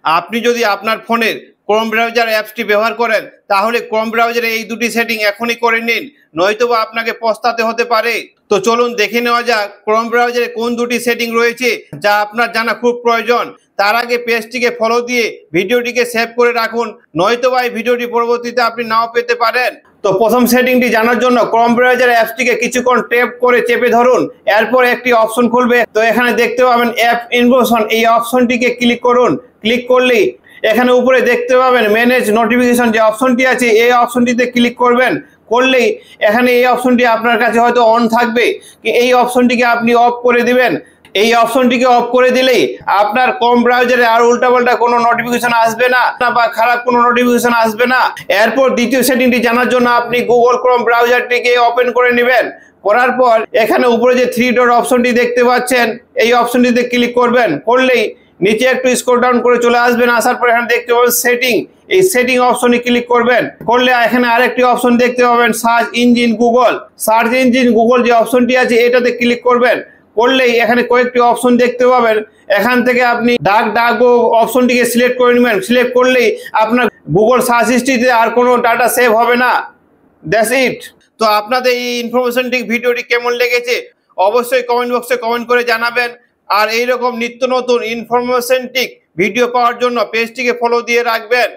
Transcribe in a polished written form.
আপনি যদি আপনার ফোনের ক্রোম ব্রাউজার অ্যাপসটি ব্যবহার করেন তাহলে ক্রোম ব্রাউজারে এই দুটি সেটিং এখনই করে নিন, নয়তোবা আপনাকে পস্তাতে হতে পারে। তো চলুন দেখে নেওয়া যাক ক্রোম ব্রাউজারে কোন দুটি সেটিং রয়েছে যা আপনার জানা খুব প্রয়োজন। তার আগে পেজটিকে ফলো দিয়ে ভিডিওটিকে সেভ করে রাখুন, নয়তোবা এই ভিডিওটি পরবর্তীতে আপনি নাও পেতে পারেন। তো প্রথম সেটিংটি জানার জন্য ক্রোম ব্রাউজার অ্যাপসটিকে কিছুক্ষণ ট্যাপ করে চেপে ধরুন, এরপর একটি অপশন খুলবে। তো এখানে দেখতে পাবেন অ্যাপ ইনফরমেশন, এই অপশনটিকে ক্লিক করুন। ক্লিক করলেই এখানে উপরে দেখতে পাবেন ম্যানেজ নোটিফিকেশন যে অপশনটি আছে, এই অপশনটিতে ক্লিক করবেন। করলেই এখানে এই অপশনটি আপনার কাছে হয়তো অন থাকবে, এই অপশনটিকে আপনি অফ করে দিবেন। এই অপশনটিকে অফ করে দিলেই আপনার ক্রোম ব্রাউজারে আর উল্টাপাল্টা কোনো নোটিফিকেশন আসবে না বা খারাপ কোনো নোটিফিকেশন আসবে না। এরপর দ্বিতীয় সেটিংটি জানার জন্য আপনি গুগল ক্রোম ব্রাউজারটিকে ওপেন করে নেবেন। করার পর এখানে উপরে যে 3 ডট অপশনটি দেখতে পাচ্ছেন, এই অপশনটিতে ক্লিক করবেন। করলেই নিচে একটু স্ক্রল ডাউন করে চলে আসবেন। আসার পর এখানে দেখতে পাবেন সেটিং, এই সেটিং অপশনে ক্লিক করবেন। করলে এখানে আরেকটি অপশন দেখতে পাবেন search engine Google. Search engine Google যে অপশনটি আছে এটাতে ক্লিক করবেন। করলেই এখানে কয়েকটি অপশন দেখতে পাবেন, এখান থেকে আপনি ডাক অপশনটিকে সিলেক্ট করে নেবেন। সিলেক্ট করলেই আপনার গুগল সার্চ হিস্ট্রিতে আর কোনো ডাটা সেভ হবে না। That's it. তো আপনাদের এই ইনফরমেশনটি ভিডিওটি কেমন লেগেছে অবশ্যই কমেন্ট বক্সে কমেন্ট করে জানাবেন। আর এইরকম নিত্য নতুন ইনফরমেশনটিক ভিডিও পাওয়ার জন্য পেজটিকে ফলো দিয়ে রাখবেন।